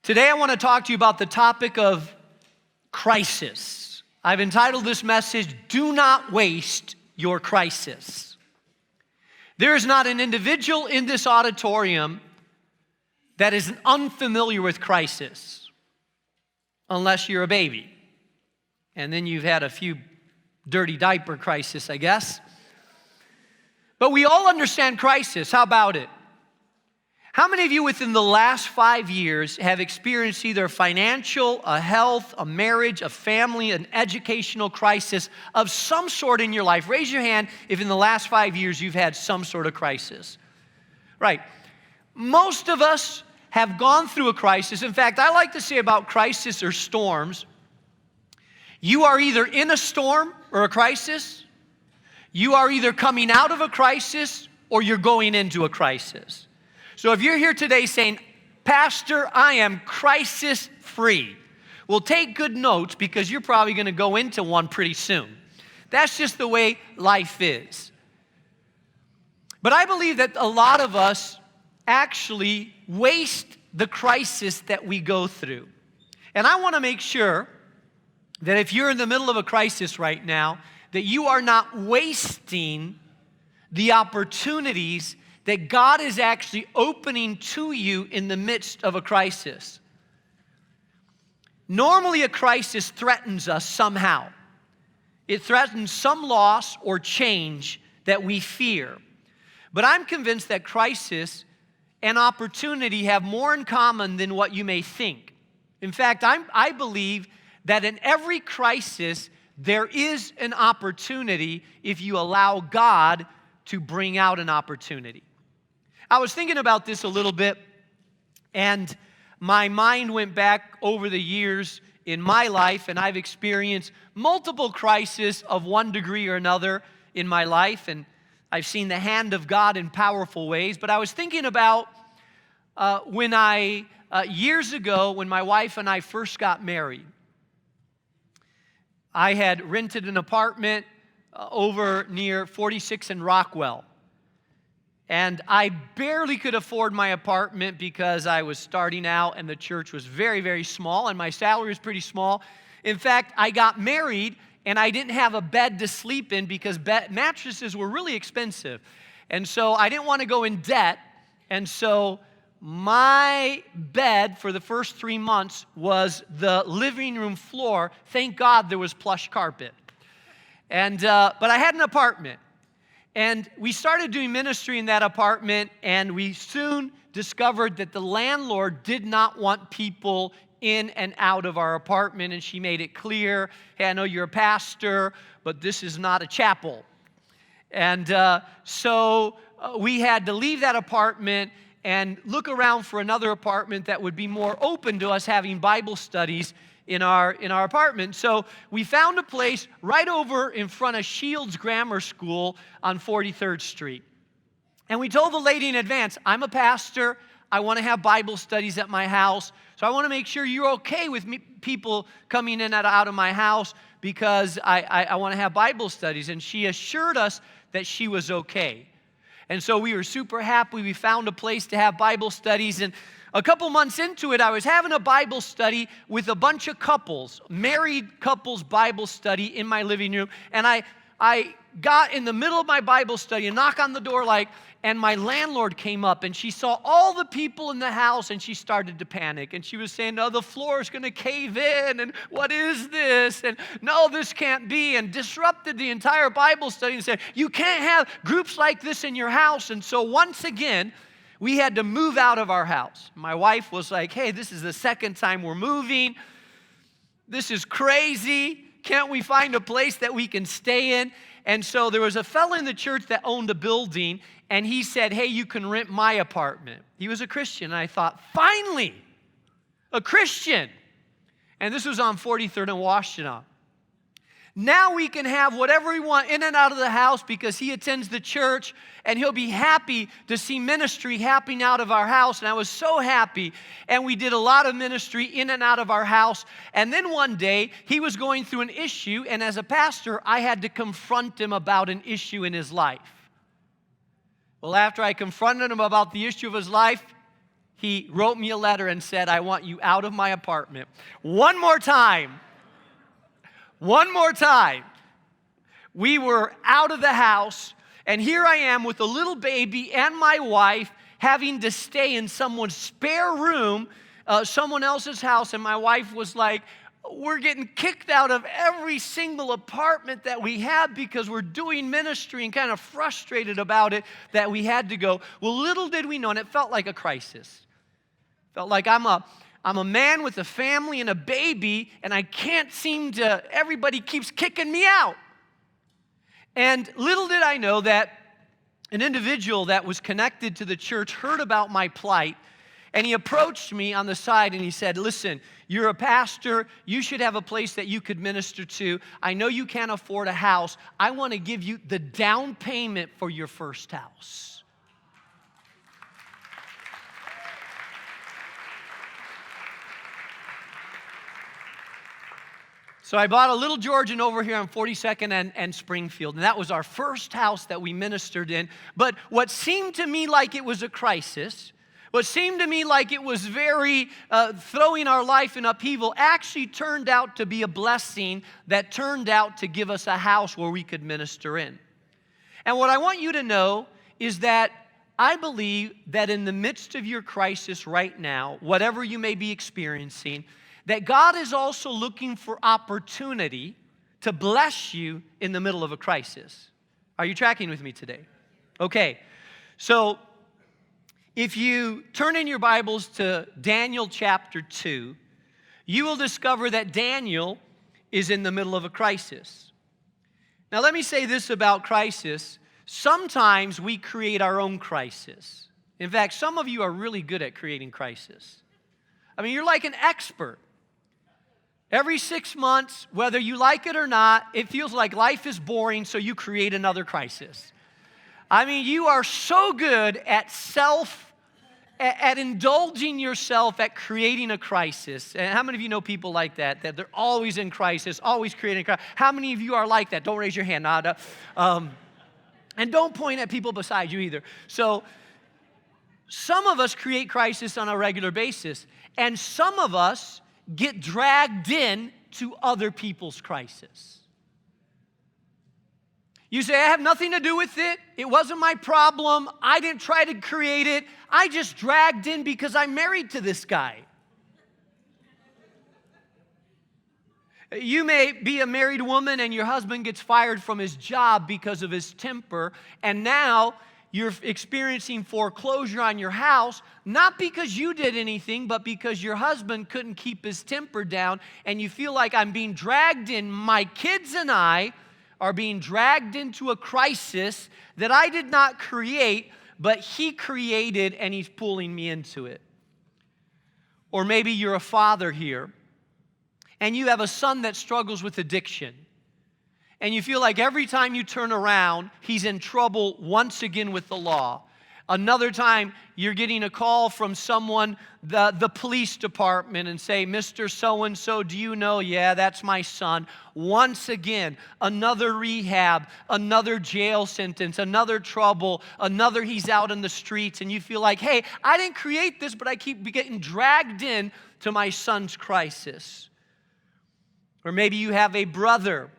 Today I want to talk to you about the topic of crisis. I've entitled this message, Do Not Waste Your Crisis. There is not an individual in this auditorium that is unfamiliar with crisis, unless you're a baby. And then you've had a few dirty diaper crisis, I guess. But we all understand crisis. How about it? How many of you within the last 5 years have experienced either a financial, a health, a marriage, a family, an educational crisis of some sort in your life? Raise your hand if in the last 5 years you've had some sort of crisis. Right. Most of us have gone through a crisis. In fact, I like to say about crisis or storms, you are either in a storm or a crisis, you are either coming out of a crisis or you're going into a crisis. So if you're here today saying, Pastor, I am crisis-free, well, take good notes because you're probably going to go into one pretty soon. That's just the way life is. But I believe that a lot of us actually waste the crisis that we go through. And I want to make sure that if you're in the middle of a crisis right now, that you are not wasting the opportunities that God is actually opening to you in the midst of a crisis. Normally, a crisis threatens us somehow. It threatens some loss or change that we fear. But I'm convinced that crisis and opportunity have more in common than what you may think. In fact, I believe that in every crisis, there is an opportunity if you allow God to bring out an opportunity. I was thinking about this a little bit, and my mind went back over the years in my life, and I've experienced multiple crises of one degree or another in my life, and I've seen the hand of God in powerful ways. But I was thinking about years ago, when my wife and I first got married. I had rented an apartment over near 46 and Rockwell. And I barely could afford my apartment because I was starting out and the church was very, very small and my salary was pretty small. In fact, I got married and I didn't have a bed to sleep in because mattresses were really expensive. And so I didn't want to go in debt. And so my bed for the first 3 months was the living room floor. Thank God there was plush carpet. But I had an apartment. And we started doing ministry in that apartment, and we soon discovered that the landlord did not want people in and out of our apartment, and she made it clear, hey, I know you're a pastor, but this is not a chapel. And so we had to leave that apartment and look around for another apartment that would be more open to us having Bible studies in our apartment. So we found a place right over in front of Shields Grammar School on 43rd Street. And we told the lady in advance, I'm a pastor, I want to have Bible studies at my house, so I want to make sure you're okay with people coming in and out of my house because I want to have Bible studies. And she assured us that she was okay. And so we were super happy. We found a place to have Bible studies, and a couple months into it, I was having a Bible study with a bunch of couples, married couples Bible study in my living room. And I got in the middle of my Bible study and knock on the door and my landlord came up and she saw all the people in the house and she started to panic. And she was saying, no, the floor is going to cave in and what is this? And no, this can't be, and disrupted the entire Bible study and said, you can't have groups like this in your house. And so once again, we had to move out of our house. My wife was like, hey, this is the second time we're moving. This is crazy. Can't we find a place that we can stay in? And so there was a fellow in the church that owned a building, and he said, hey, you can rent my apartment. He was a Christian, and I thought, finally, a Christian. And this was on 43rd and Washington. Now we can have whatever we want in and out of the house because he attends the church and he'll be happy to see ministry happening out of our house. And I was so happy. And we did a lot of ministry in and out of our house. And then one day he was going through an issue, and as a pastor, I had to confront him about an issue in his life. Well, after I confronted him about the issue of his life, he wrote me a letter and said, I want you out of my apartment. One more time. One more time. We were out of the house, and here I am with a little baby and my wife having to stay in someone's spare room, someone else's house, and my wife was like, we're getting kicked out of every single apartment that we have because we're doing ministry and kind of frustrated about it that we had to go. Well, little did we know, and it felt like a crisis. Felt like I'm a man with a family and a baby, and I can't seem to, everybody keeps kicking me out. And little did I know that an individual that was connected to the church heard about my plight, and he approached me on the side and he said, listen, you're a pastor. You should have a place that you could minister to. I know you can't afford a house. I want to give you the down payment for your first house. So I bought a little Georgian over here on 42nd and Springfield, and that was our first house that we ministered in. But what seemed to me like it was a crisis, what seemed to me like it was very throwing our life in upheaval, actually turned out to be a blessing that turned out to give us a house where we could minister in. And what I want you to know is that I believe that in the midst of your crisis right now, whatever you may be experiencing, that God is also looking for opportunity to bless you in the middle of a crisis. Are you tracking with me today? Okay, so if you turn in your Bibles to Daniel chapter 2, you will discover that Daniel is in the middle of a crisis. Now let me say this about crisis. Sometimes we create our own crisis. In fact, some of you are really good at creating crisis. I mean, you're like an expert. Every 6 months, whether you like it or not, it feels like life is boring, so you create another crisis. I mean, you are so good at indulging yourself at creating a crisis. And how many of you know people like that they're always in crisis, always creating a crisis? How many of you are like that? Don't raise your hand, nada. And don't point at people beside you either. So some of us create crisis on a regular basis, and some of us get dragged in to other people's crisis. You say, I have nothing to do with it. It wasn't my problem. I didn't try to create it. I just dragged in because I'm married to this guy. You may be a married woman and your husband gets fired from his job because of his temper, and now you're experiencing foreclosure on your house, not because you did anything, but because your husband couldn't keep his temper down, and you feel like I'm being dragged in. My kids and I are being dragged into a crisis that I did not create, but he created, and he's pulling me into it. Or maybe you're a father here, and you have a son that struggles with addiction. And you feel like every time you turn around, he's in trouble once again with the law. Another time, you're getting a call from someone, the police department, and say, Mr. So-and-so, do you know? Yeah, that's my son. Once again, another rehab, another jail sentence, another trouble, another he's out in the streets. And you feel like, hey, I didn't create this, but I keep getting dragged in to my son's crisis. Or maybe you have a brother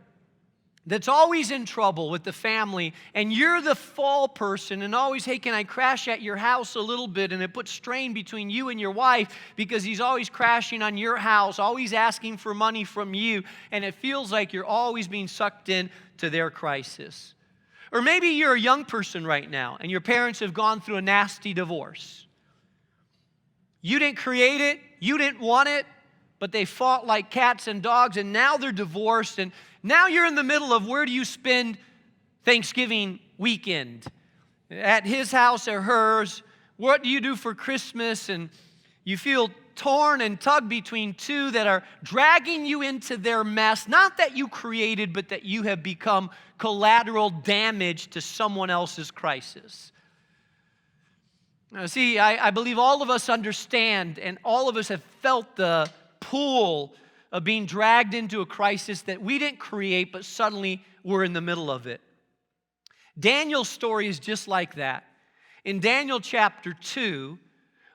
that's always in trouble with the family, and you're the fall person and always, hey, can I crash at your house a little bit? And it puts strain between you and your wife because he's always crashing on your house, always asking for money from you, and it feels like you're always being sucked in to their crisis. Or maybe you're a young person right now, and your parents have gone through a nasty divorce. You didn't create it, you didn't want it, but they fought like cats and dogs, and now they're divorced, and now you're in the middle of where do you spend Thanksgiving weekend? At his house or hers? What do you do for Christmas? And you feel torn and tugged between two that are dragging you into their mess, not that you created, but that you have become collateral damage to someone else's crisis. Now, see, I believe all of us understand, and all of us have felt the pull of being dragged into a crisis that we didn't create, but suddenly we're in the middle of it. Daniel's story is just like that. In Daniel chapter 2,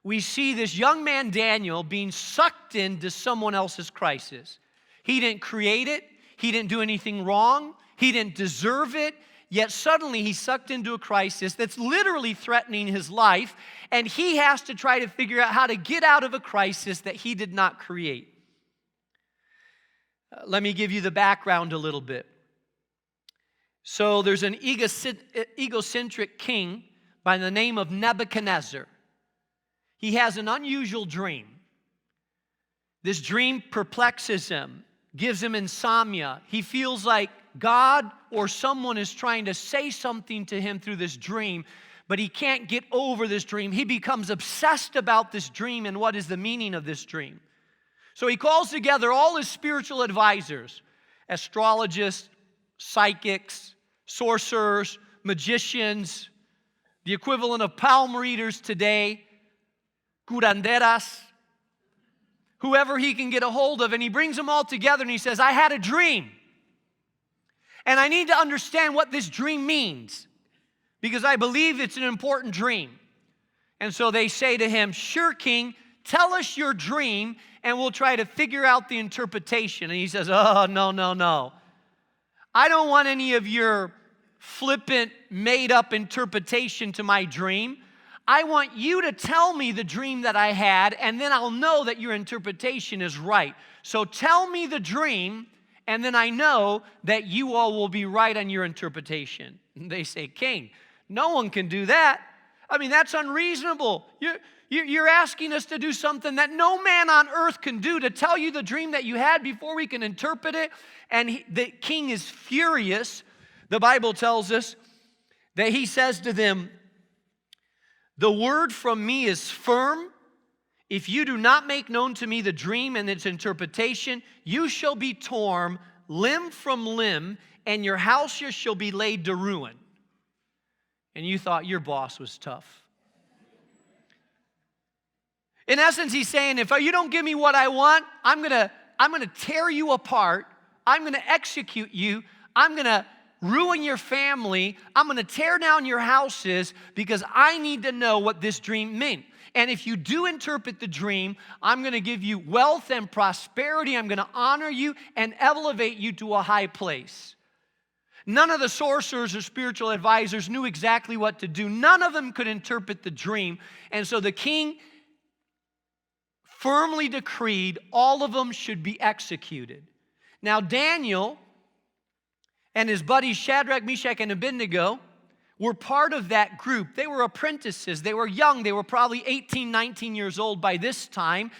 we see this young man, Daniel, being sucked into someone else's crisis. He didn't create it. He didn't do anything wrong. He didn't deserve it. Yet suddenly he's sucked into a crisis that's literally threatening his life, and he has to try to figure out how to get out of a crisis that he did not create. Let me give you the background a little bit. So there's an egocentric king by the name of Nebuchadnezzar. He has an unusual dream. This dream perplexes him, gives him insomnia. He feels like God or someone is trying to say something to him through this dream, but he can't get over this dream. He becomes obsessed about this dream and what is the meaning of this dream. So he calls together all his spiritual advisors, astrologists, psychics, sorcerers, magicians, the equivalent of palm readers today, curanderas, whoever he can get a hold of, and he brings them all together and he says, I had a dream. And I need to understand what this dream means because I believe it's an important dream. And so they say to him, sure, king, tell us your dream and we'll try to figure out the interpretation. And he says, oh, no. I don't want any of your flippant, made-up interpretation to my dream. I want you to tell me the dream that I had, and then I'll know that your interpretation is right. So tell me the dream, and then I know that you all will be right on your interpretation. And they say, king, no one can do that. I mean, that's unreasonable. You're asking us to do something that no man on earth can do, to tell you the dream that you had before we can interpret it. And the king is furious. The Bible tells us that he says to them, the word from me is firm. If you do not make known to me the dream and its interpretation, you shall be torn limb from limb, and your house shall be laid to ruin. And you thought your boss was tough. In essence, he's saying, if you don't give me what I want, I'm gonna tear you apart. I'm gonna execute you. I'm gonna ruin your family. I'm going to tear down your houses because I need to know what this dream meant. And if you do interpret the dream, I'm going to give you wealth and prosperity. I'm going to honor you and elevate you to a high place. None of the sorcerers or spiritual advisors knew exactly what to do. None of them could interpret the dream. And so the king firmly decreed all of them should be executed. Now Daniel and his buddies Shadrach, Meshach, and Abednego were part of that group. They were apprentices. They were young. They were probably 18, 19 years old by this time,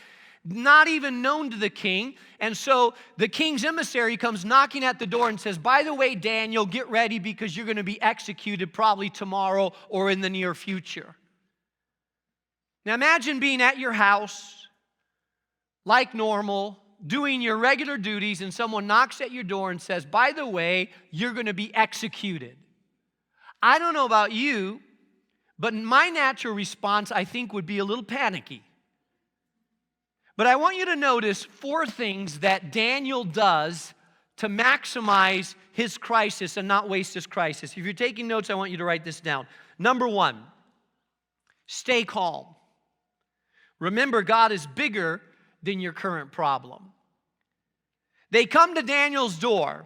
not even known to the king. And so the king's emissary comes knocking at the door and says, by the way, Daniel, get ready because you're going to be executed probably tomorrow or in the near future. Now imagine being at your house like normal, doing your regular duties, and someone knocks at your door and says, by the way, you're going to be executed. I don't know about you, but my natural response, I think, would be a little panicky. But I want you to notice 4 things that Daniel does to maximize his crisis and not waste his crisis. If you're taking notes, I want you to write this down. Number 1, stay calm. Remember, God is bigger than your current problem. They come to Daniel's door.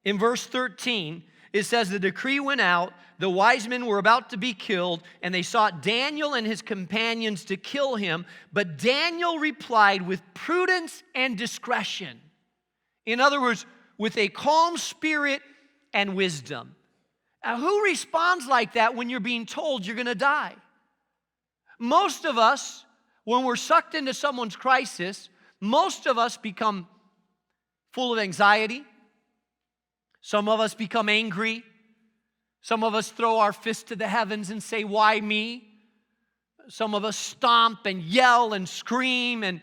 In verse 13, it says the decree went out, the wise men were about to be killed, and they sought Daniel and his companions to kill him. But Daniel replied with prudence and discretion. In other words, with a calm spirit and wisdom. Now, who responds like that when you're being told you're going to die? Most of us, when we're sucked into someone's crisis, most of us become full of anxiety. Some of us become angry. Some of us throw our fist to the heavens and say, why me? Some of us stomp and yell and scream, and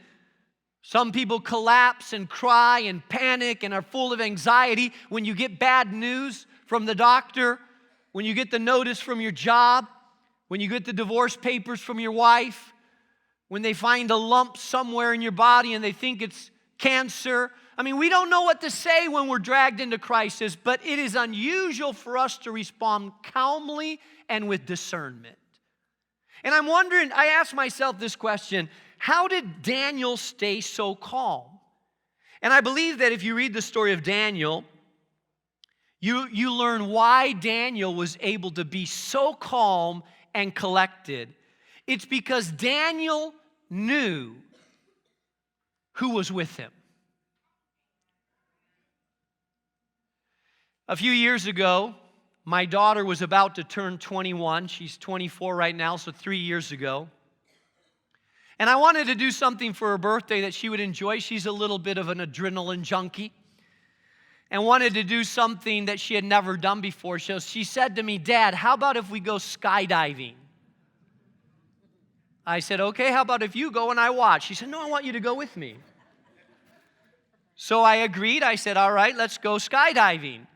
some people collapse and cry and panic and are full of anxiety when you get bad news from the doctor, when you get the notice from your job, when you get the divorce papers from your wife, when they find a lump somewhere in your body and they think it's cancer. I mean, we don't know what to say when we're dragged into crisis, but it is unusual for us to respond calmly and with discernment. And I'm wondering, I asked myself this question, how did Daniel stay so calm? And I believe that if you read the story of Daniel, you learn why Daniel was able to be so calm and collected. It's because Daniel knew who was with him. A few years ago, my daughter was about to turn 21. She's 24 right now, so 3 years ago. And I wanted to do something for her birthday that she would enjoy. She's a little bit of an adrenaline junkie. And wanted to do something that she had never done before. So she said to me, "Dad, how about if we go skydiving?" I said, "Okay, how about if you go and I watch?" She said, "No, I want you to go with me." So I agreed. I said, "All right, let's go skydiving."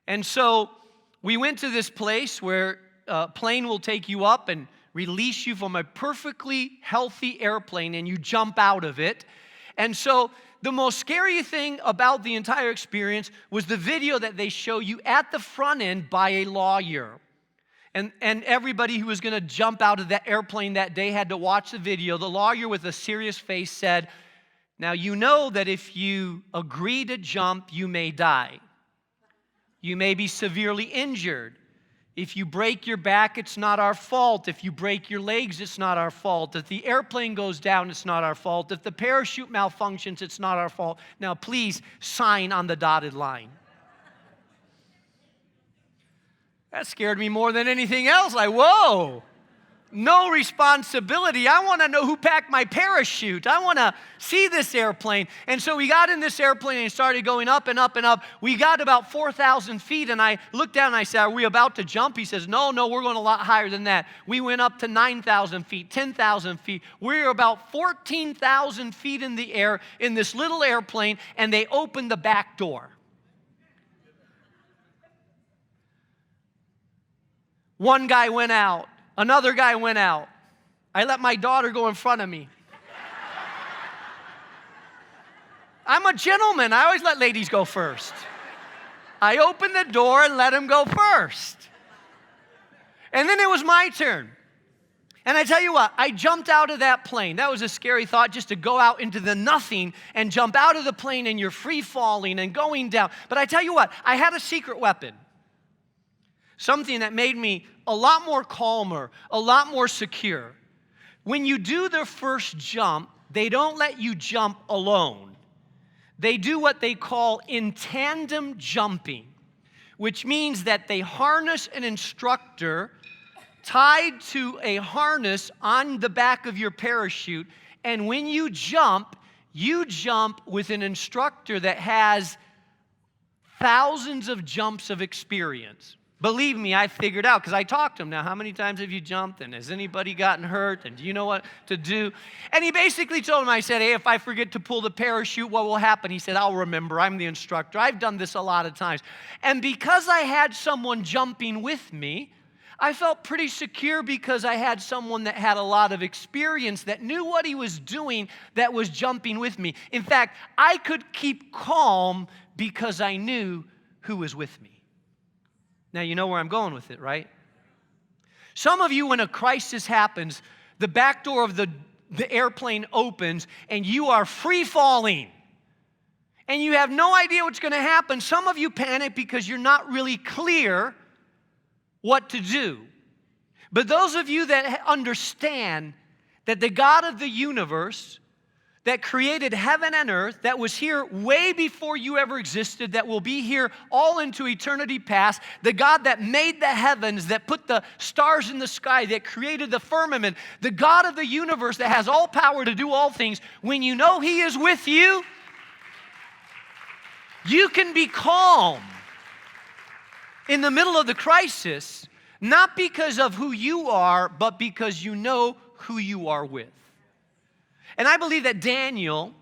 And so we went to this place where a plane will take you up and release you from a perfectly healthy airplane, and you jump out of it. And so the most scary thing about the entire experience was the video that they show you at the front end by a lawyer. And everybody who was going to jump out of that airplane that day had to watch the video. The lawyer with a serious face said, "Now you know that if you agree to jump, you may die. You may be severely injured. If you break your back, it's not our fault. If you break your legs, it's not our fault. If the airplane goes down, it's not our fault. If the parachute malfunctions, it's not our fault. Now please sign on the dotted line." That scared me more than anything else. Like, whoa, no responsibility. I want to know who packed my parachute. I want to see this airplane. And so we got in this airplane and started going up and up and up. We got about 4,000 feet, and I looked down and I said, "Are we about to jump?" He says, No, we're going a lot higher than that. We went up to 9,000 feet, 10,000 feet. We were about 14,000 feet in the air in this little airplane, and they opened the back door. One guy went out. Another guy went out. I let my daughter go in front of me. I'm a gentleman. I always let ladies go first. I opened the door and let him go first. And then it was my turn. And I tell you what, I jumped out of that plane. That was a scary thought, just to go out into the nothing and jump out of the plane, and you're free falling and going down. But I tell you what, I had a secret weapon. Something that made me a lot more calmer, a lot more secure. When you do the first jump, they don't let you jump alone. They do what they call in tandem jumping, which means that they harness an instructor tied to a harness on the back of your parachute, and when you jump with an instructor that has thousands of jumps of experience. Believe me, I figured out, because I talked to him. Now, how many times have you jumped, and has anybody gotten hurt, and do you know what to do? And he basically told him, I said, "Hey, if I forget to pull the parachute, what will happen?" He said, "I'll remember. I'm the instructor. I've done this a lot of times." And because I had someone jumping with me, I felt pretty secure, because I had someone that had a lot of experience, that knew what he was doing, that was jumping with me. In fact, I could keep calm because I knew who was with me. Now, you know where I'm going with it, right? Some of you, when a crisis happens, the back door of the airplane opens, and you are free falling. And you have no idea what's going to happen. Some of you panic because you're not really clear what to do. But those of you that understand that the God of the universe, that created heaven and earth, that was here way before you ever existed, that will be here all into eternity past, the God that made the heavens, that put the stars in the sky, that created the firmament, the God of the universe that has all power to do all things, when you know He is with you, you can be calm in the middle of the crisis, not because of who you are, but because you know who you are with. And I believe that Daniel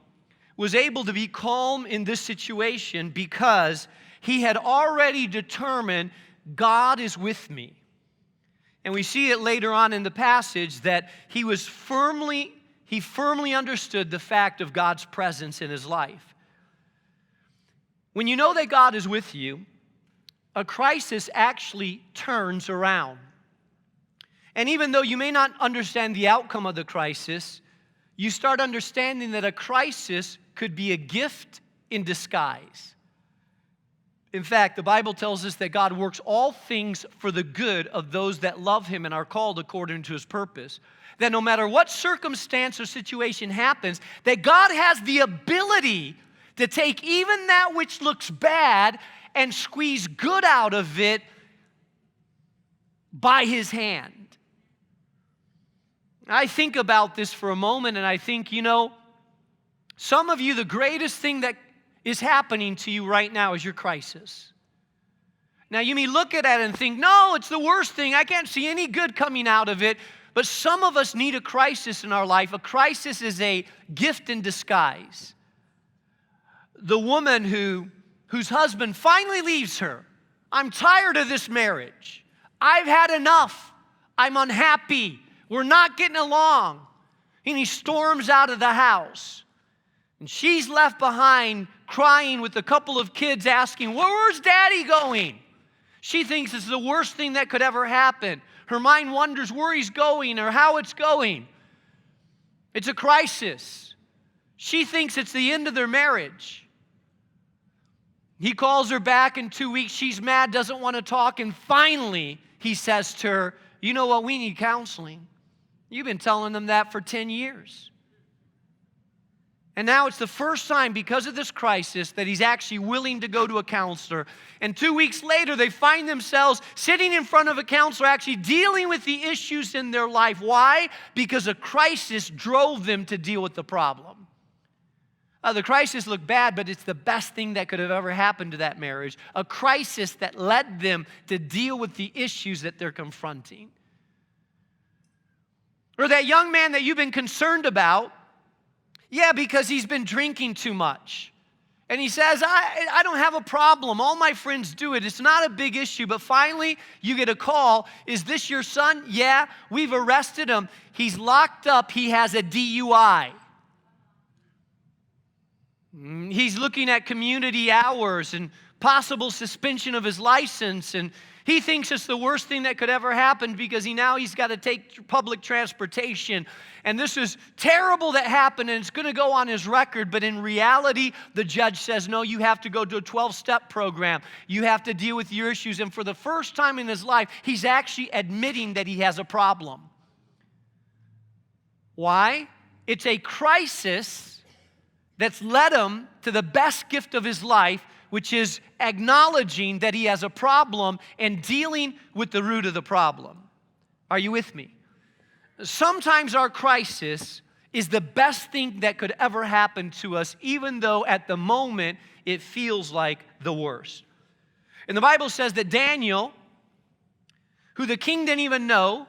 was able to be calm in this situation because he had already determined, God is with me. And we see it later on in the passage that he firmly understood the fact of God's presence in his life. When you know that God is with you, a crisis actually turns around. And even though you may not understand the outcome of the crisis, you start understanding that a crisis could be a gift in disguise. In fact, the Bible tells us that God works all things for the good of those that love Him and are called according to His purpose. That no matter what circumstance or situation happens, that God has the ability to take even that which looks bad and squeeze good out of it by His hand. I think about this for a moment and I think, some of you, the greatest thing that is happening to you right now is your crisis. Now, you may look at it and think, no, it's the worst thing. I can't see any good coming out of it. But some of us need a crisis in our life. A crisis is a gift in disguise. The woman whose husband finally leaves her. I'm tired of this marriage. I've had enough. I'm unhappy. We're not getting along. And he storms out of the house. And she's left behind crying with a couple of kids asking, where's Daddy going? She thinks it's the worst thing that could ever happen. Her mind wonders where he's going or how it's going. It's a crisis. She thinks it's the end of their marriage. He calls her back in 2 weeks. She's mad, doesn't want to talk. And finally, he says to her, you know what? We need counseling. You've been telling them that for 10 years. And now it's the first time because of this crisis that he's actually willing to go to a counselor. And 2 weeks later, they find themselves sitting in front of a counselor actually dealing with the issues in their life. Why? Because a crisis drove them to deal with the problem. The crisis looked bad, but it's the best thing that could have ever happened to that marriage. A crisis that led them to deal with the issues that they're confronting. Or that young man that you've been concerned about, because he's been drinking too much. And he says, I don't have a problem. All my friends do it. It's not a big issue. But finally, you get a call. Is this your son? Yeah, we've arrested him. He's locked up. He has a DUI. He's looking at community hours and possible suspension of his license. And he thinks it's the worst thing that could ever happen because he's got to take public transportation. And this is terrible that happened and it's going to go on his record. But in reality, the judge says, no, you have to go to a 12-step program. You have to deal with your issues. And for the first time in his life, he's actually admitting that he has a problem. Why? It's a crisis that's led him to the best gift of his life, which is acknowledging that he has a problem and dealing with the root of the problem. Are you with me? Sometimes our crisis is the best thing that could ever happen to us, even though at the moment it feels like the worst. And the Bible says that Daniel, who the king didn't even know,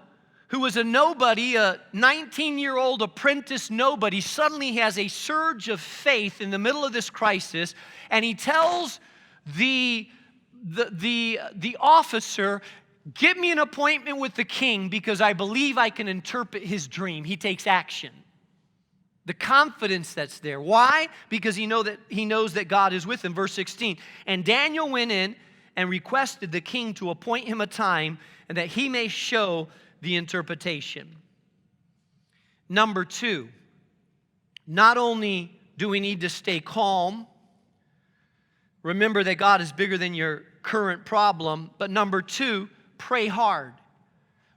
who was a nobody, a 19-year-old apprentice nobody, suddenly has a surge of faith in the middle of this crisis, and he tells the officer, get me an appointment with the king because I believe I can interpret his dream. He takes action. The confidence that's there. Why? Because he knows that God is with him. Verse 16, and Daniel went in and requested the king to appoint him a time and that he may show the interpretation. Number 2, not only do we need to stay calm, remember that God is bigger than your current problem, but number 2, pray hard.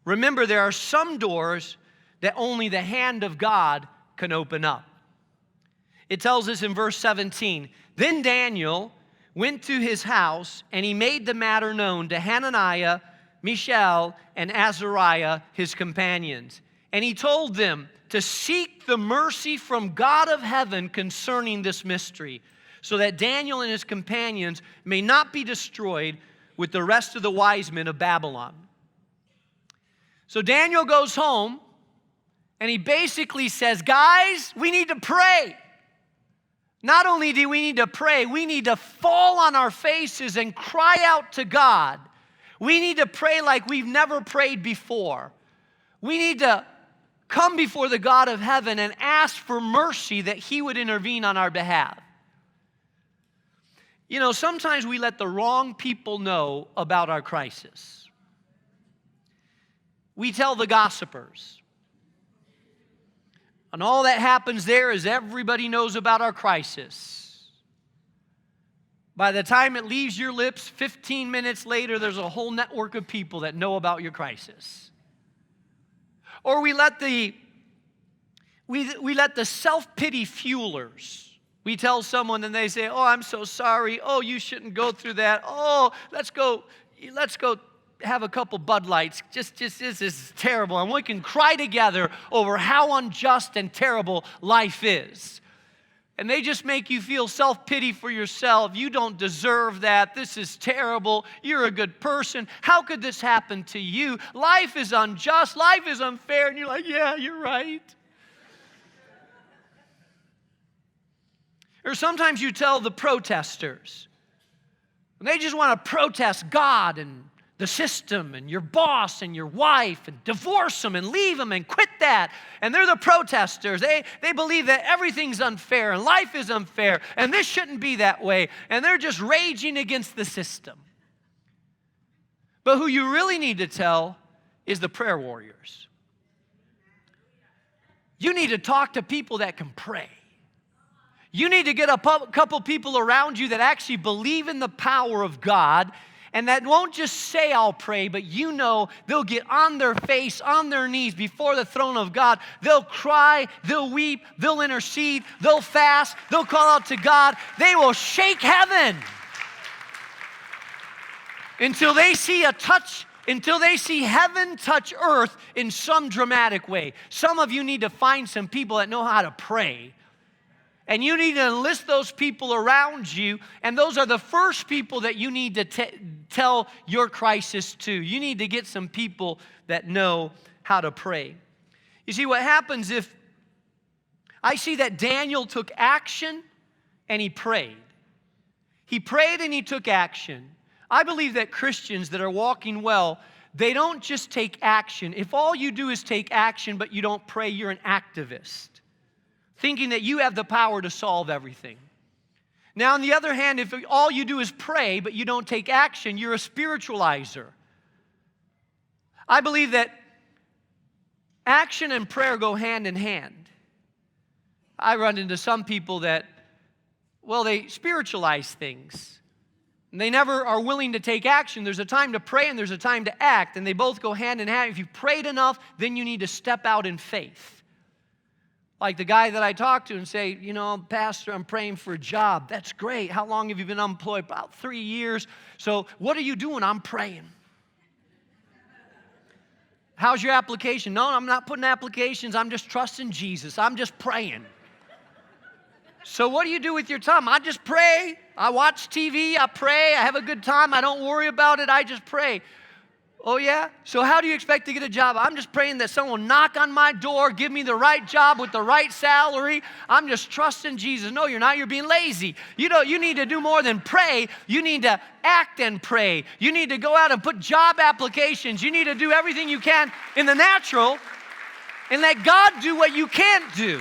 Remember, there are some doors that only the hand of God can open up. It tells us in verse 17, then Daniel went to his house and he made the matter known to Hananiah, Mishael, and Azariah, his companions. And he told them to seek the mercy from God of heaven concerning this mystery, so that Daniel and his companions may not be destroyed with the rest of the wise men of Babylon. So Daniel goes home, and he basically says, guys, we need to pray. Not only do we need to pray, we need to fall on our faces and cry out to God. We need to pray like we've never prayed before. We need to come before the God of heaven and ask for mercy that He would intervene on our behalf. You know, sometimes we let the wrong people know about our crisis. we tell the gossipers. And all that happens there is everybody knows about our crisis. By the time it leaves your lips, 15 minutes later, there's a whole network of people that know about your crisis. Or we let the self-pity fuelers. We tell someone and they say, oh, I'm so sorry. Oh, you shouldn't go through that. Oh, let's go have a couple Bud Lights. Just this is terrible. And we can cry together over how unjust and terrible life is. And they just make you feel self-pity for yourself. You don't deserve that. This is terrible. You're a good person. How could this happen to you? Life is unjust. Life is unfair. And you're like, yeah, you're right. Or sometimes you tell the protesters, and they just want to protest God and the system and your boss and your wife and divorce them and leave them and quit that. And they're the protesters. They believe that everything's unfair and life is unfair and this shouldn't be that way. And they're just raging against the system. But who you really need to tell is the prayer warriors. You need to talk to people that can pray. You need to get a couple people around you that actually believe in the power of God and that won't just say, I'll pray, but you know they'll get on their face, on their knees before the throne of God. They'll cry, they'll weep, they'll intercede, they'll fast, they'll call out to God. They will shake heaven until they see heaven touch earth in some dramatic way. Some of you need to find some people that know how to pray. And you need to enlist those people around you, and those are the first people that you need to tell your crisis to. You need to get some people that know how to pray. You see, what happens if I see that Daniel took action and he prayed. He prayed and he took action. I believe that Christians that are walking well, they don't just take action. If all you do is take action but you don't pray, you're an activist, thinking that you have the power to solve everything. Now, on the other hand, if all you do is pray, but you don't take action, you're a spiritualizer. I believe that action and prayer go hand in hand. I run into some people that, they spiritualize things. And they never are willing to take action. There's a time to pray and there's a time to act, and they both go hand in hand. If you've prayed enough, then you need to step out in faith. Like the guy that I talk to and say, Pastor, I'm praying for a job. That's great. How long have you been unemployed? About 3 years. So what are you doing? I'm praying. How's your application? No, I'm not putting applications. I'm just trusting Jesus. I'm just praying. So what do you do with your time? I just pray. I watch TV. I pray. I have a good time. I don't worry about it. I just pray. Oh, yeah? So how do you expect to get a job? I'm just praying that someone will knock on my door, give me the right job with the right salary. I'm just trusting Jesus. No, you're not. You're being lazy. You need to do more than pray. You need to act and pray. You need to go out and put job applications. You need to do everything you can in the natural and let God do what you can't do.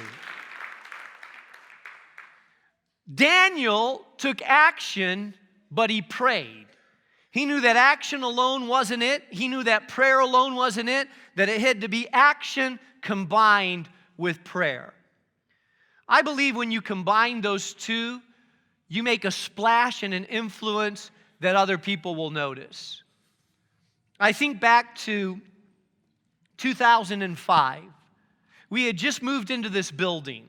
Daniel took action, but he prayed. He knew that action alone wasn't it. He knew that prayer alone wasn't it, that it had to be action combined with prayer. I believe when you combine those two, you make a splash and an influence that other people will notice. I think back to 2005. We had just moved into this building,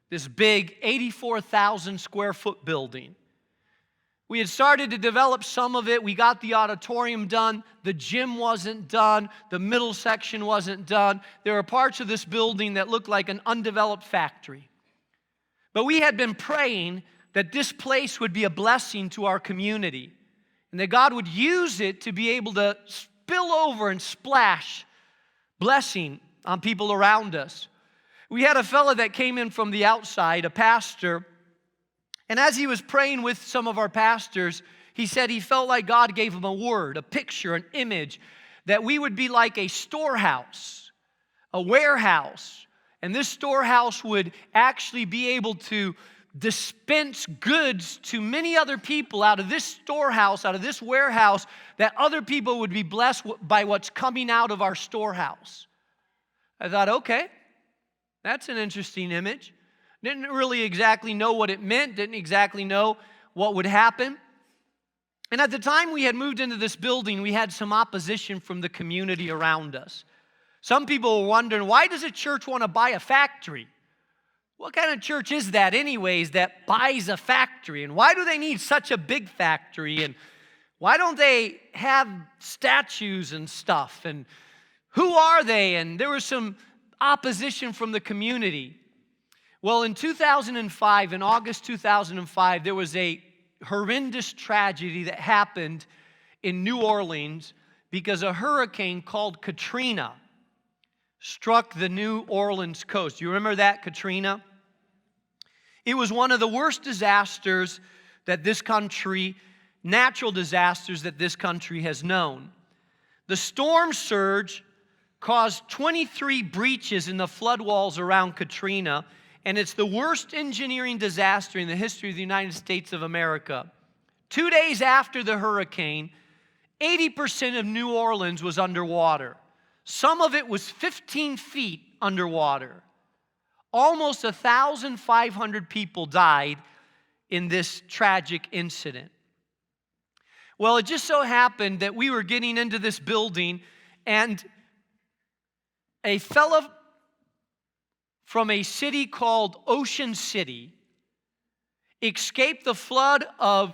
this big 84,000 square foot building. We had started to develop some of it. We got the auditorium done. The gym wasn't done. The middle section wasn't done. There were parts of this building that looked like an undeveloped factory. But we had been praying that this place would be a blessing to our community and that God would use it to be able to spill over and splash blessing on people around us. We had a fella that came in from the outside, a pastor. And as he was praying with some of our pastors, he said he felt like God gave him a word, a picture, an image, that we would be like a storehouse, a warehouse. And this storehouse would actually be able to dispense goods to many other people out of this storehouse, out of this warehouse, that other people would be blessed by what's coming out of our storehouse. I thought, okay, that's an interesting image. Didn't really exactly know what it meant, didn't exactly know what would happen. And at the time we had moved into this building, we had some opposition from the community around us. Some people were wondering, why does a church want to buy a factory? What kind of church is that anyways that buys a factory? And why do they need such a big factory? And why don't they have statues and stuff? And who are they? And there was some opposition from the community. Well, in 2005, in August 2005, there was a horrendous tragedy that happened in New Orleans because a hurricane called Katrina struck the New Orleans coast. You remember that, Katrina? It was one of the worst disasters that this country, natural disasters that this country has known. The storm surge caused 23 breaches in the flood walls around Katrina, and it's the worst engineering disaster in the history of the United States of America. 2 days after the hurricane, 80% of New Orleans was underwater. Some of it was 15 feet underwater. Almost 1,500 people died in this tragic incident. Well, it just so happened that we were getting into this building, and a fellow from a city called Ocean City escaped the flood of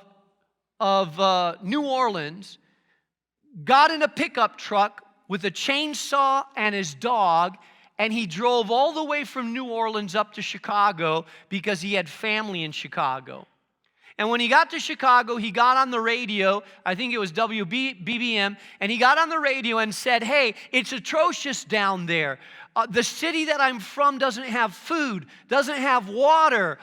New Orleans, got in a pickup truck with a chainsaw and his dog, and he drove all the way from New Orleans up to Chicago because he had family in Chicago. And when he got to Chicago, he got on the radio, I think it was WBBM, and he got on the radio and said, hey, it's atrocious down there. The city that I'm from doesn't have food, doesn't have water.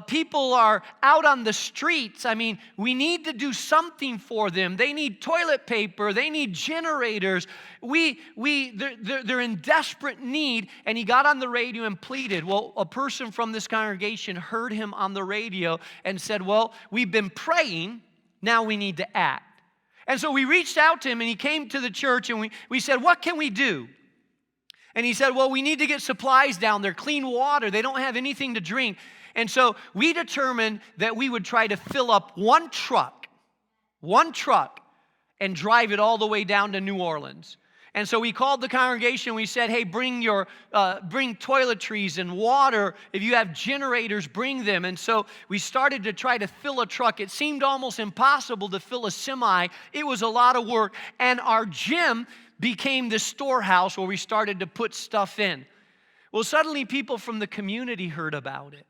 People are out on the streets. I mean, we need to do something for them. They need toilet paper. They need generators. They're in desperate need. And he got on the radio and pleaded. Well, a person from this congregation heard him on the radio and said, well, we've been praying. Now we need to act. And so we reached out to him, and he came to the church, and we said, what can we do? And he said, well, we need to get supplies down there, clean water. They don't have anything to drink. And so we determined that we would try to fill up one truck, and drive it all the way down to New Orleans. And so we called the congregation. We said, hey, bring toiletries and water. If you have generators, bring them. And so we started to try to fill a truck. It seemed almost impossible to fill a semi. It was a lot of work. And our gym became the storehouse where we started to put stuff in. Well, suddenly people from the community heard about it.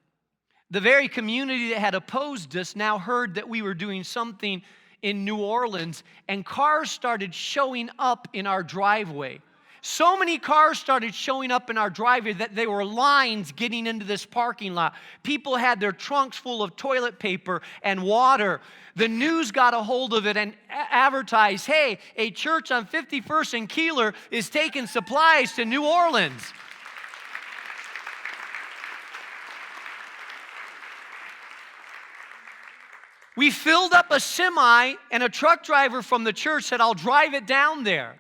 The very community that had opposed us now heard that we were doing something in New Orleans, and cars started showing up in our driveway. So many cars started showing up in our driveway that there were lines getting into this parking lot. People had their trunks full of toilet paper and water. The news got a hold of it and advertised, hey, a church on 51st and Keeler is taking supplies to New Orleans. We filled up a semi, and a truck driver from the church said, I'll drive it down there.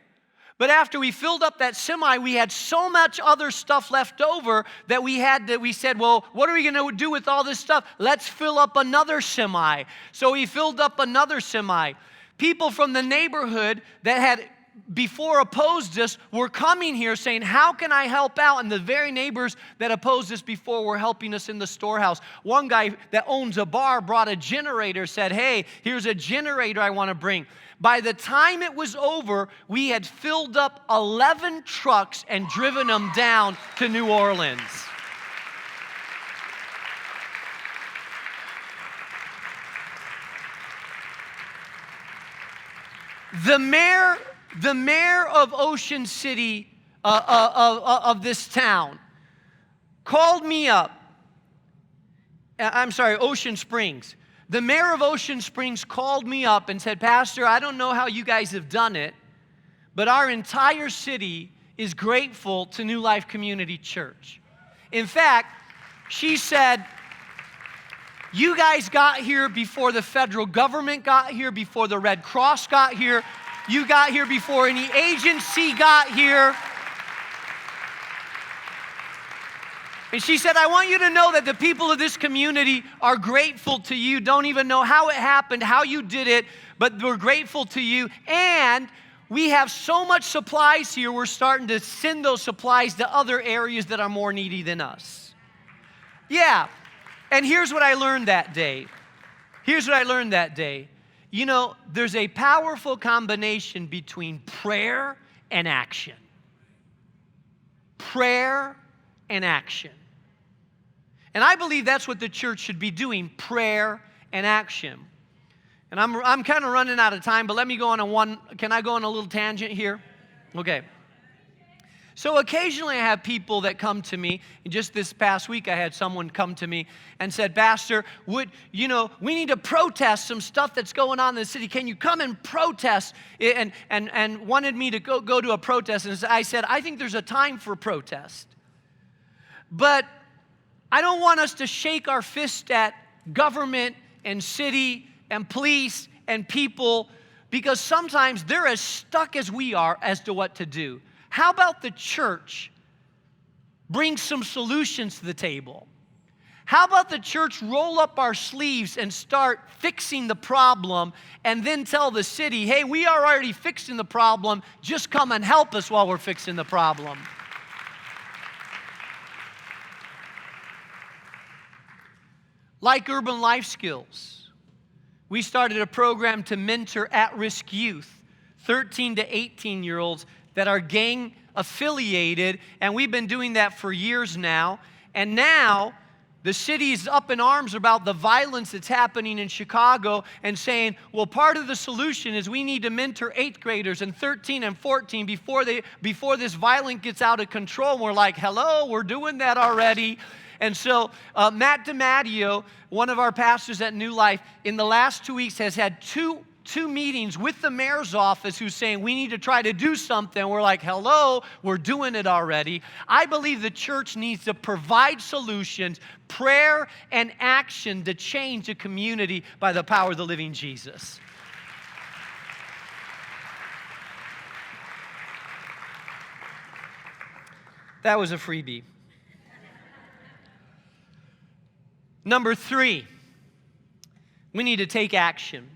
But after we filled up that semi, we had so much other stuff left over that we said, well, what are we going to do with all this stuff? Let's fill up another semi. So we filled up another semi. People from the neighborhood that had before opposed us were coming here saying, how can I help out? And the very neighbors that opposed us before were helping us in the storehouse. One guy that owns a bar brought a generator, said, hey, here's a generator I want to bring. By the time it was over, we had filled up 11 trucks and driven them down to New Orleans. The mayor of Ocean City, of this town, called me up. Ocean Springs. The mayor of Ocean Springs called me up and said, Pastor, I don't know how you guys have done it, but our entire city is grateful to New Life Community Church. In fact, she said, You guys got here before the federal government got here, before the Red Cross got here. You got here before any agency got here. And she said, I want you to know that the people of this community are grateful to you. Don't even know how it happened, how you did it, but we're grateful to you. And we have so much supplies here, we're starting to send those supplies to other areas that are more needy than us. Yeah, and here's what I learned that day. You know, there's a powerful combination between prayer and action. Prayer and action. And I believe that's what the church should be doing, prayer and action. And I'm kind of running out of time, but let me go on can I go on a little tangent here? Okay. So occasionally I have people that come to me, and just this past week I had someone come to me and said, Pastor, we need to protest some stuff that's going on in the city. Can you come and protest? And wanted me to go to a protest. And I said, I think there's a time for protest. But I don't want us to shake our fist at government and city and police and people, because sometimes they're as stuck as we are as to what to do. How about the church bring some solutions to the table? How about the church roll up our sleeves and start fixing the problem, and then tell the city, hey, we are already fixing the problem, just come and help us while we're fixing the problem. Like Urban Life Skills, we started a program to mentor at-risk youth, 13 to 18-year-olds that are gang affiliated, and we've been doing that for years now. And now the city is up in arms about the violence that's happening in Chicago, and saying, well, part of the solution is we need to mentor 8th graders and 13 and 14 before this violence gets out of control. And we're like, hello, we're doing that already. And so Matt DiMatteo, one of our pastors at New Life, in the last 2 weeks has had two meetings with the mayor's office, who's saying we need to try to do something. We're like, hello, we're doing it already. I believe the church needs to provide solutions, prayer and action to change a community by the power of the living Jesus. That was a freebie. Number 3, we need to take action.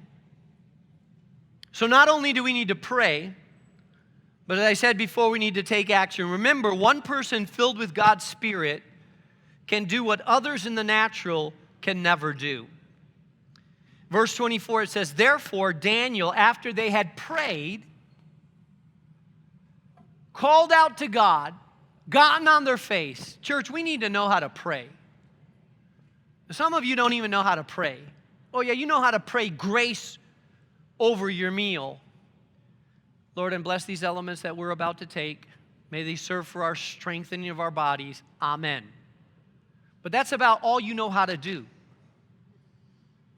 So not only do we need to pray, but as I said before, we need to take action. Remember, one person filled with God's Spirit can do what others in the natural can never do. Verse 24, it says, therefore, Daniel, after they had prayed, called out to God, gotten on their face. Church, we need to know how to pray. Some of you don't even know how to pray. Oh yeah, you know how to pray grace over your meal. Lord, and bless these elements that we're about to take. May they serve for our strengthening of our bodies. Amen. But that's about all you know how to do.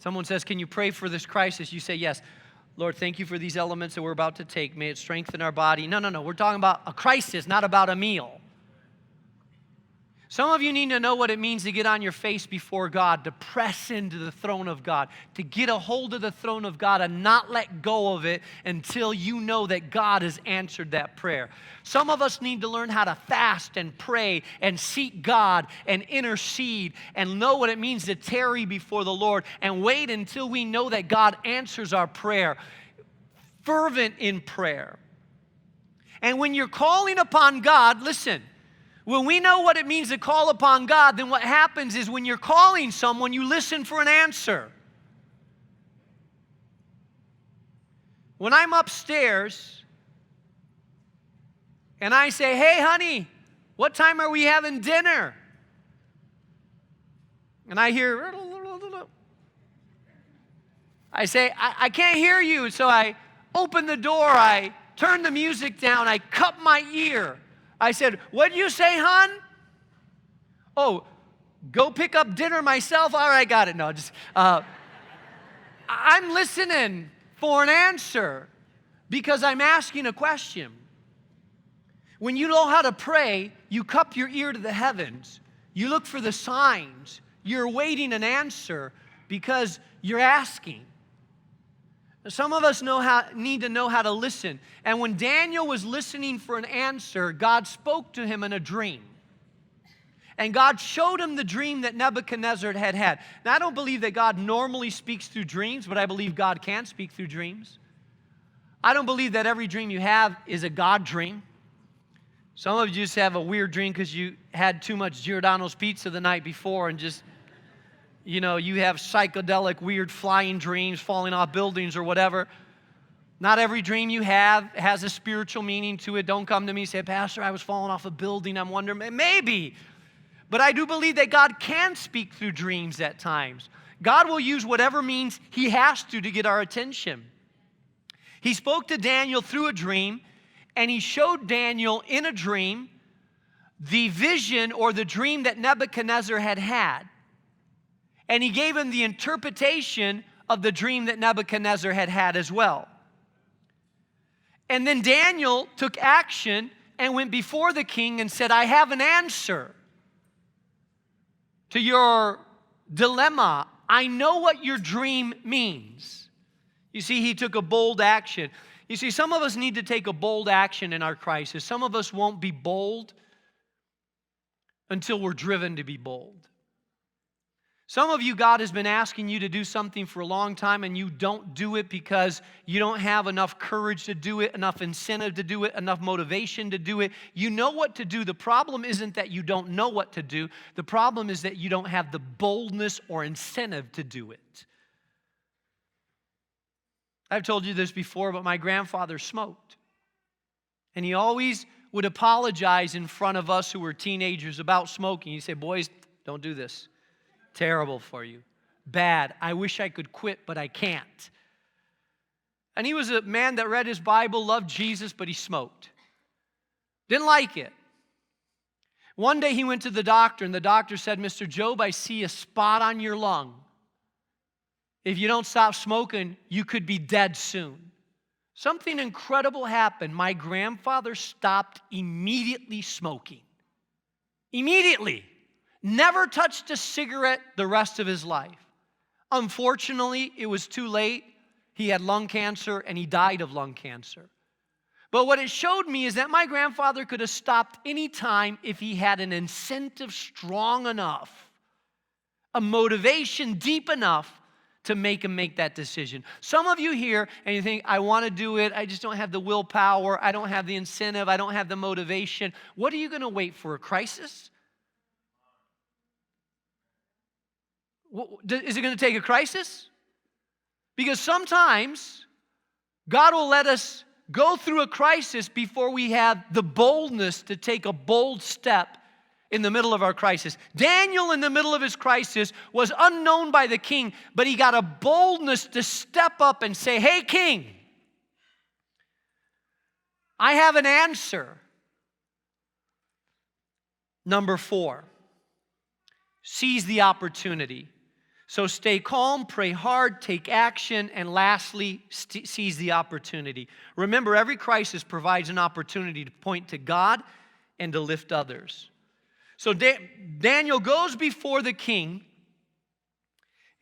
Someone says, can you pray for this crisis? You say, yes. Lord, thank you for these elements that we're about to take. May it strengthen our body. No. We're talking about a crisis, not about a meal. Some of you need to know what it means to get on your face before God, to press into the throne of God, to get a hold of the throne of God and not let go of it until you know that God has answered that prayer. Some of us need to learn how to fast and pray and seek God and intercede and know what it means to tarry before the Lord and wait until we know that God answers our prayer. Fervent in prayer. And when you're calling upon God, listen, when we know what it means to call upon God, then what happens is when you're calling someone, you listen for an answer. When I'm upstairs and I say, hey, honey, what time are we having dinner? And I hear, I say, I can't hear you. So I open the door, I turn the music down, I cup my ear. I said, what'd you say, hon? Oh, go pick up dinner myself? All right, got it. No, just, I'm listening for an answer because I'm asking a question. When you know how to pray, you cup your ear to the heavens. You look for the signs. You're waiting an answer. because you're asking. Some of us need to know how to listen. And when Daniel was listening for an answer, God spoke to him in a dream. And God showed him the dream that Nebuchadnezzar had had. Now, I don't believe that God normally speaks through dreams, but I believe God can speak through dreams. I don't believe that every dream you have is a God dream. Some of you just have a weird dream because you had too much Giordano's pizza the night before and just, you have psychedelic, weird flying dreams, falling off buildings or whatever. Not every dream you have has a spiritual meaning to it. Don't come to me and say, Pastor, I was falling off a building. I'm wondering, maybe. But I do believe that God can speak through dreams at times. God will use whatever means He has to get our attention. He spoke to Daniel through a dream, and He showed Daniel in a dream the vision or the dream that Nebuchadnezzar had had. And He gave him the interpretation of the dream that Nebuchadnezzar had had as well. And then Daniel took action and went before the king and said, I have an answer to your dilemma. I know what your dream means. You see, he took a bold action. You see, some of us need to take a bold action in our crisis. Some of us won't be bold until we're driven to be bold. Some of you, God has been asking you to do something for a long time and you don't do it because you don't have enough courage to do it, enough incentive to do it, enough motivation to do it. You know what to do. The problem isn't that you don't know what to do. The problem is that you don't have the boldness or incentive to do it. I've told you this before, but my grandfather smoked. And he always would apologize in front of us who were teenagers about smoking. He'd say, boys, don't do this. Terrible for you. Bad. I wish I could quit, but I can't. And he was a man that read his Bible, loved Jesus, but he smoked. Didn't like it. One day he went to the doctor, and the doctor said, Mr. Jobe, I see a spot on your lung. If you don't stop smoking, you could be dead soon. Something incredible happened. My grandfather stopped immediately smoking. Immediately. Never touched a cigarette the rest of his life. Unfortunately, it was too late. He had lung cancer and he died of lung cancer. But what it showed me is that my grandfather could have stopped any time if he had an incentive strong enough, a motivation deep enough to make him make that decision. Some of you here and you think, I want to do it. I just don't have the willpower. I don't have the incentive. I don't have the motivation. What are you going to wait for, a crisis? Is it going to take a crisis? Because sometimes God will let us go through a crisis before we have the boldness to take a bold step in the middle of our crisis. Daniel, in the middle of his crisis, was unknown by the king, but he got a boldness to step up and say, hey, king, I have an answer. Number 4, seize the opportunity. So stay calm, pray hard, take action, and lastly, seize the opportunity. Remember, every crisis provides an opportunity to point to God and to lift others. So Daniel goes before the king,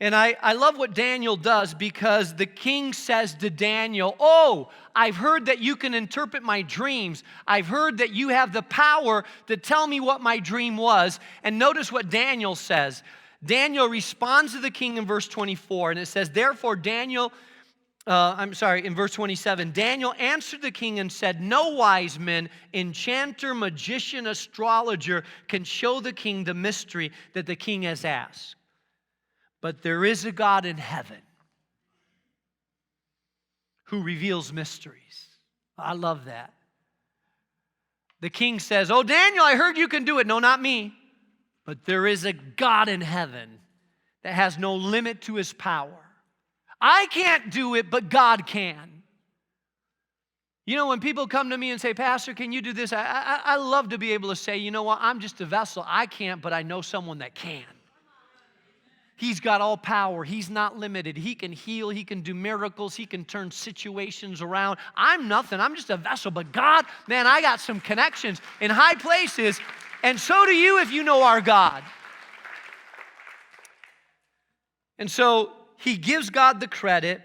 and I love what Daniel does because the king says to Daniel, oh, I've heard that you can interpret my dreams. I've heard that you have the power to tell me what my dream was. And notice what Daniel says. Daniel responds to the king in verse 24, and it says, therefore in verse 27, Daniel answered the king and said, no wise man, enchanter, magician, astrologer can show the king the mystery that the king has asked. But there is a God in heaven who reveals mysteries. I love that. The king says, oh, Daniel, I heard you can do it. No, not me. But there is a God in heaven that has no limit to his power. I can't do it, but God can. You know, when people come to me and say, Pastor, can you do this? I love to be able to say, you know what, I'm just a vessel. I can't, but I know someone that can. He's got all power. He's not limited. He can heal. He can do miracles. He can turn situations around. I'm nothing. I'm just a vessel. But God, man, I got some connections in high places. And so do you if you know our God. And so he gives God the credit.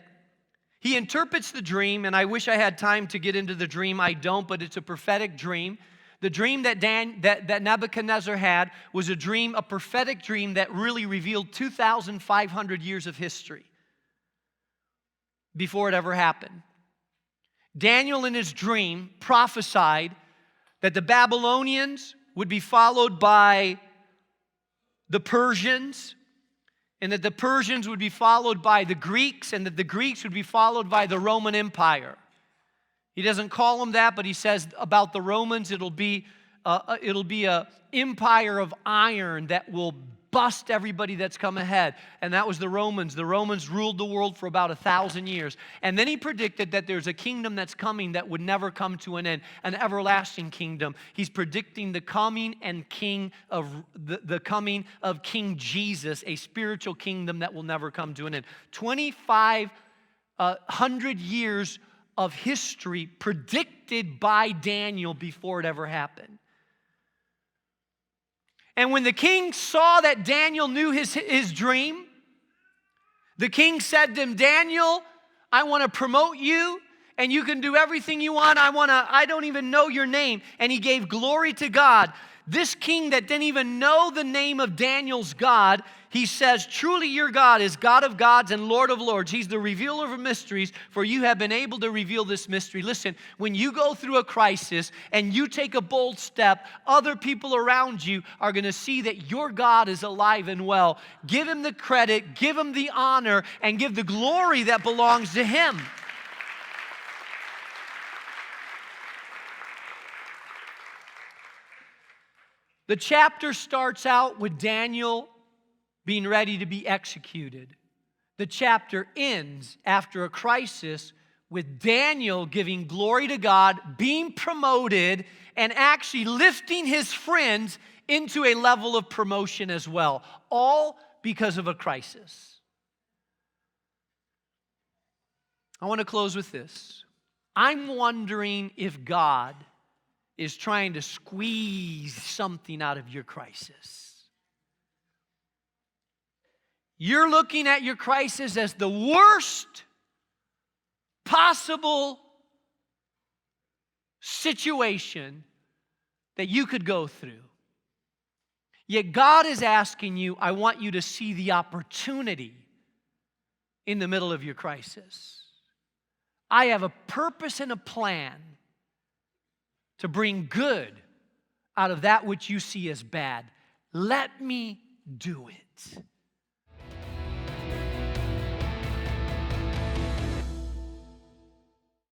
He interprets the dream, and I wish I had time to get into the dream. I don't, but it's a prophetic dream. The dream that Nebuchadnezzar had was a prophetic dream that really revealed 2,500 years of history before it ever happened. Daniel, in his dream, prophesied that the Babylonians would be followed by the Persians, and that the Persians would be followed by the Greeks, and that the Greeks would be followed by the Roman Empire. He doesn't call them that, but he says about the Romans, it'll be a empire of iron that will bust everybody that's come ahead. And that was the Romans. The Romans ruled the world for about 1,000 years. And then he predicted that there's a kingdom that's coming that would never come to an end, an everlasting kingdom. He's predicting the coming of King Jesus, a spiritual kingdom that will never come to an end. 2,500 years of history predicted by Daniel before it ever happened. And when the king saw that Daniel knew his dream, the king said to him, Daniel, I want to promote you, and you can do everything you want. I don't even know your name. And he gave glory to God. This king that didn't even know the name of Daniel's God, he says, truly your God is God of gods and Lord of lords. He's the revealer of mysteries, for you have been able to reveal this mystery. Listen, when you go through a crisis and you take a bold step, other people around you are going to see that your God is alive and well. Give him the credit, give him the honor, and give the glory that belongs to him. The chapter starts out with Daniel being ready to be executed. The chapter ends after a crisis with Daniel giving glory to God, being promoted, and actually lifting his friends into a level of promotion as well, all because of a crisis. I want to close with this. I'm wondering if God is trying to squeeze something out of your crisis. You're looking at your crisis as the worst possible situation that you could go through. Yet God is asking you, I want you to see the opportunity in the middle of your crisis. I have a purpose and a plan to bring good out of that which you see as bad. Let me do it.